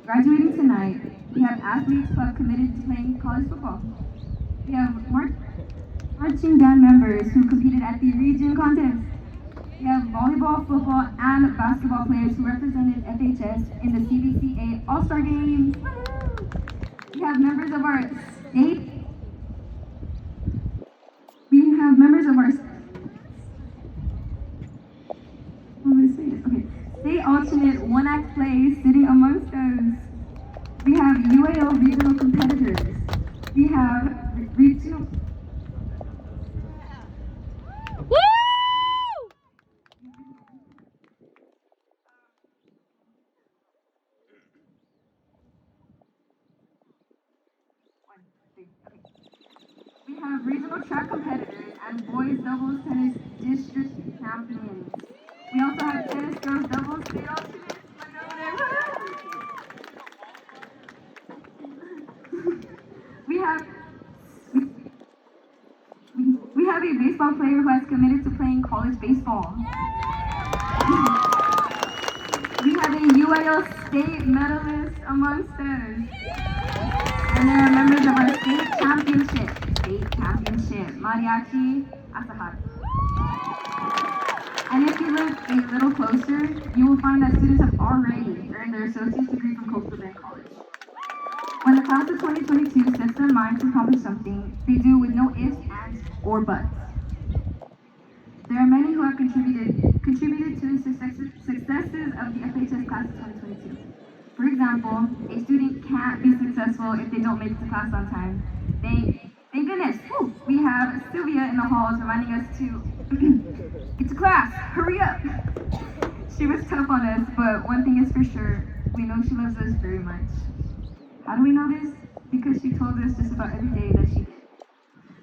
Graduating tonight, we have athletes who have committed to playing college football. We have marching band members who competed at the region contest. We have volleyball, football, and basketball players who represented FHS in the CBCA All-Star Games. We have members of our state. We have members of our state alternate one-act plays sitting amongst us. We have UAL regional competitors. We have regional. We have regional track competitors and boys doubles tennis district champions. We also have tennis girls doubles state alternates. We have we have a baseball player who has committed to playing college baseball. We have a UAL state medalist amongst us. And there are members of our state championship, Mariachi Asahara. And if you look a little closer, you will find that students have already earned their associate's degree from Coastal Bend College. When the class of 2022 sets their mind to accomplish something, they do with no ifs, ands, or buts. There are many who have contributed to the successes of the FHS class of 2022. For example, a student can't be successful if they don't make it to class on time. Thank goodness, we have Sylvia in the halls reminding us to get to class, hurry up. She was tough on us, but one thing is for sure, we know she loves us very much. How do we know this? Because she told us just about every day that she did.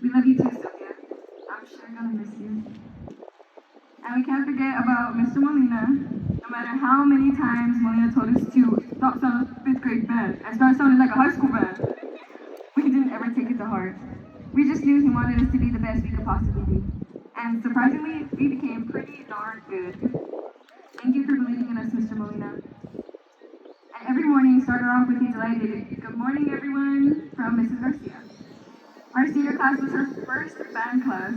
We love you too, Sylvia. I'm sure gonna miss you. And we can't forget about Mr. Molina. No matter how many times Molina told us to stop sounding like a fifth grade band and start sounding like a high school band, we didn't ever take it to heart. We just knew he wanted us to be the best we could possibly be. And surprisingly, we became pretty darn good. Thank you for believing in us, Mr. Molina. And every morning started off with a delighted, "Good morning, everyone," from Mrs. Garcia. Our senior class was her first band class.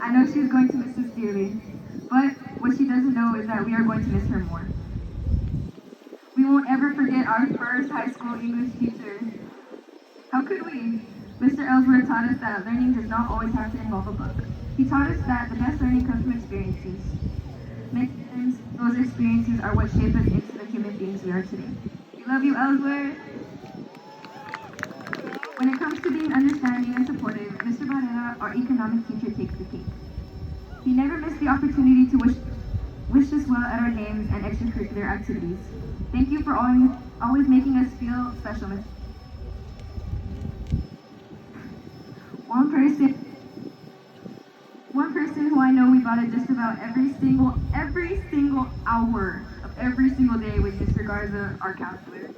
I know she's going to miss us dearly, but what she doesn't know is that we are going to miss her more. We won't ever forget our first high school English teacher. How could we? Mr. Ellsworth taught us that learning does not always have to involve a book. He taught us that the best learning comes from experiences. Many times, those experiences are what shape us into the human beings we are today. We love you, Ellsworth. When it comes to being understanding and supportive, Mr. Barrera, our economic teacher, takes the cake. He never missed the opportunity to wish us well at our games and extracurricular activities. Thank you for always making us feel special, Miss. One person who I know we bought at just about every single hour of every single day was Mr. Garza, our counselor.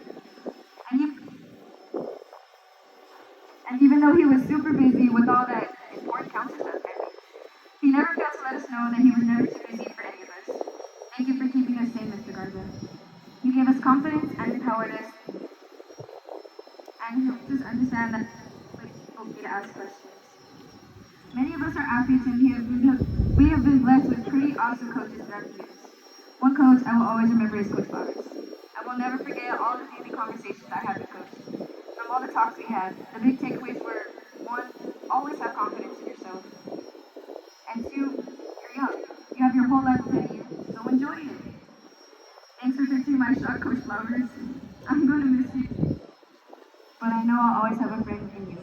And even though he was super busy with all that important counselor stuff, he never failed to let us know that he was never too busy for any of us. Thank you for keeping us sane, Mr. Garza. You gave us confidence and empowered us, and helped us understand that it's okay to ask questions. Many of us are athletes, and we have been blessed with pretty awesome coaches throughout the years. One coach I will always remember is Coach Flowers. I will never forget all the daily conversations I had with Coach. From all the talks we had, the big takeaways were, one, always have confidence in yourself. And two, you're young. You have your whole life ahead of you, so enjoy it. Thanks for fixing my shot, Coach Flowers. I'm going to miss you. But I know I'll always have a friend in you.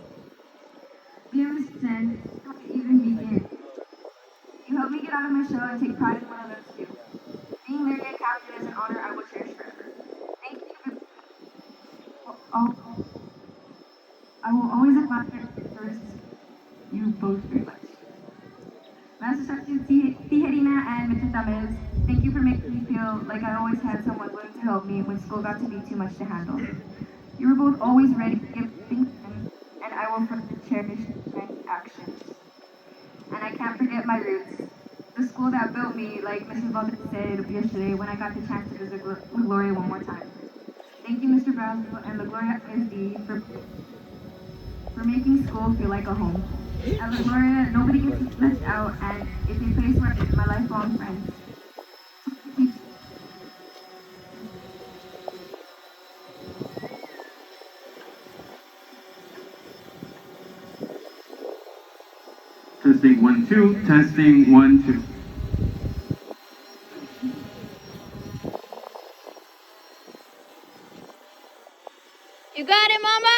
We understand how to even begin. You helped me get out of my shell and take pride in what I love to do. Being Lariat captain is an honor I will cherish forever. Thank you. I will always admire first you both very much. Master Sergeant Tijerina and Mr. Tamez, thank you for making me feel like I always had someone willing to help me when school got to be too much to handle. You were both always ready to give things, and I will forever cherish my actions. And I can't forget my roots. The school that built me, like Mrs. Valdez said yesterday when I got the chance to visit with Gloria one more time. Thank you, Mr. Brownsville and La Gloria SD for making school feel like a home. At La Gloria, nobody gets left out, and it's a place where I met my lifelong friends. Testing 1 2. Testing 1 2. You got it, Mama!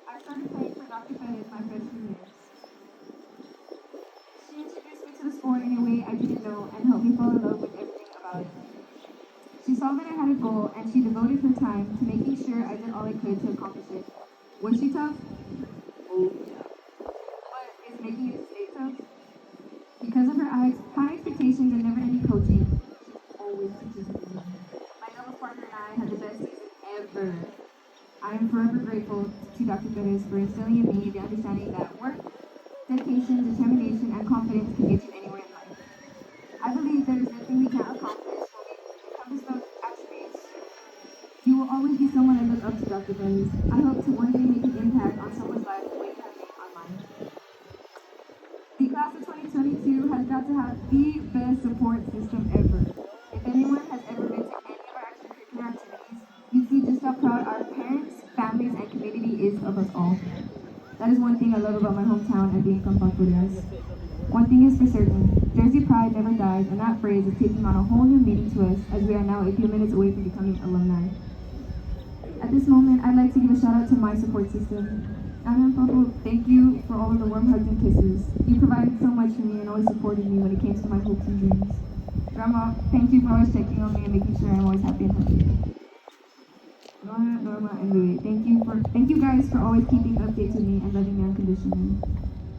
I started playing for Dr. Pettis my freshman year. She introduced me to the sport in a way I didn't know and helped me fall in love with everything about it. She saw that I had a goal and she devoted her time to making sure I did all I could to accomplish it. Was she tough? Oh, yeah. But is making it stay tough? Because of her high expectations and never-ending coaching, she always teaches me. My doubles partner and I had the best season ever. I am forever grateful to Dr. Perez for instilling in me the understanding that work, dedication, determination, and confidence can get you anywhere in life. I believe there is nothing we can't accomplish when we encompass those attributes. You will always be someone I look up to, Dr. Perez. I hope to one day make an impact on someone's life the way you have made on mine. The class of 2022 has got to have the best support system ever. If anyone has ever been to any of our extracurricular activities, you see just how proud our parents, families, and community is of us all. That is one thing I love about my hometown and being from Pampurias. One thing is for certain, Jersey pride never dies, and that phrase is taking on a whole new meaning to us as we are now a few minutes away from becoming alumni. At this moment, I'd like to give a shout out to my support system. Anna and Papa, thank you for all of the warm hugs and kisses. You provided so much for me and always supported me when it came to my hopes and dreams. Grandma, thank you for always checking on me and making sure I'm always happy and healthy. Nora, Norma, and Louie, thank you guys for always keeping updates with me and loving me unconditionally.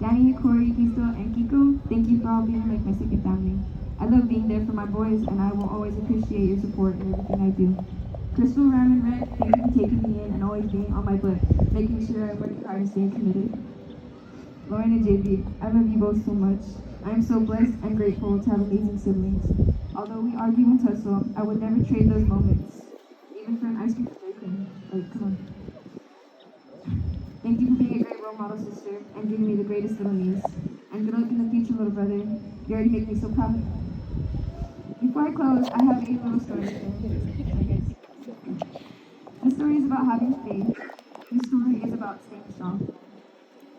Danny, Corey, Kisto, and Kiko, thank you for all being like my second family. I love being there for my boys, and I will always appreciate your support in everything I do. Crystal, Ram, and Red, thank you for taking me in and always being on my butt, making sure I'm working hard and staying committed. Lauren and JB, I love you both so much. I am so blessed and grateful to have amazing siblings. Although we argue and tussle, I would never trade those moments, even for an ice cream cone. Like, come on. Thank you for being a great role model, sister, and giving me the greatest little niece. And good luck in the future, little brother. You already make me so proud. Before I close, I have a little story to share, I guess. The story is about having faith. The story is about staying strong.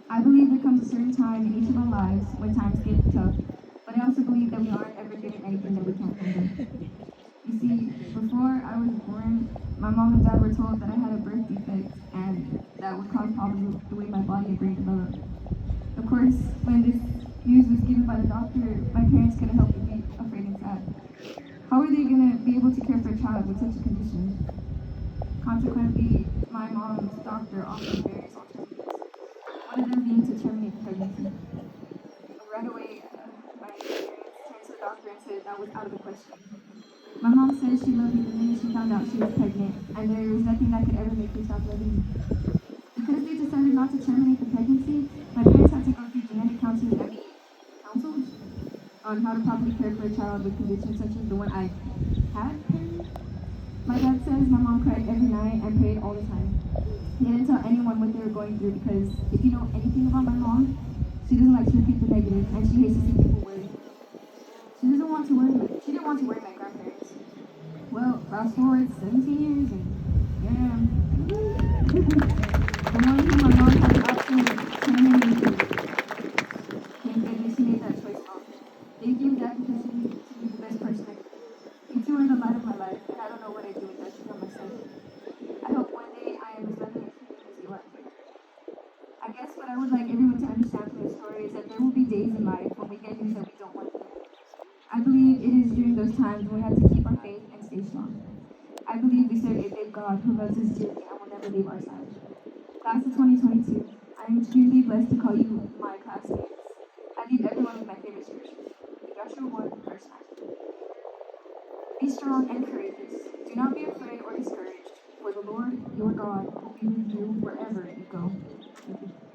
I believe there comes a certain time in each of our lives when times get tough, but I also believe that we aren't ever good at anything that we can't handle. You see, before I was born, my mom and dad were told that I had a birth defect and that would cause problems with the way my body and brain developed. Of course, when this news was given by the doctor, my parents couldn't help but be afraid and sad. How are they going to be able to care for a child with such a condition? Consequently, my mom's doctor offered various alternatives, one of them being to terminate the pregnancy. Right away, my parents turned to the doctor and said that was out of the question. My mom said she loved me the minute she found out she was pregnant, and there was nothing that could ever make her stop loving me. Because they decided not to terminate the pregnancy, my parents had to go through genetic counseling counsels on how to properly care for a child with conditions such as the one I had. My dad says my mom cried every night and prayed all the time. He didn't tell anyone what they were going through because if you know anything about my mom, she doesn't like to repeat the negative and she hates to see people worry. She didn't want to worry my grandparents. Well, fast forward 17 years and here I am. The one whom my mom had the option of turning me into. Thank goodness she made that choice wrong. Thank you, Dad, because you made me the best person I could. my life, and I don't know what I'd do without you by my side. I hope one day I am as loving and freedom as you are here. I guess what I would like everyone to understand from this story is that there will be days in life when we get news that we don't want to hear. I believe it is during those times when we have to keep our faith and stay strong. I believe we serve a big God who loves us dearly and will never leave our side. Class of 2022, I am extremely blessed to call you my classmates. I leave everyone with my favorite scripture, Joshua 1, verse 9. Be strong and courageous. Do not be afraid or discouraged, for the Lord your God will be with you wherever you go. Thank you.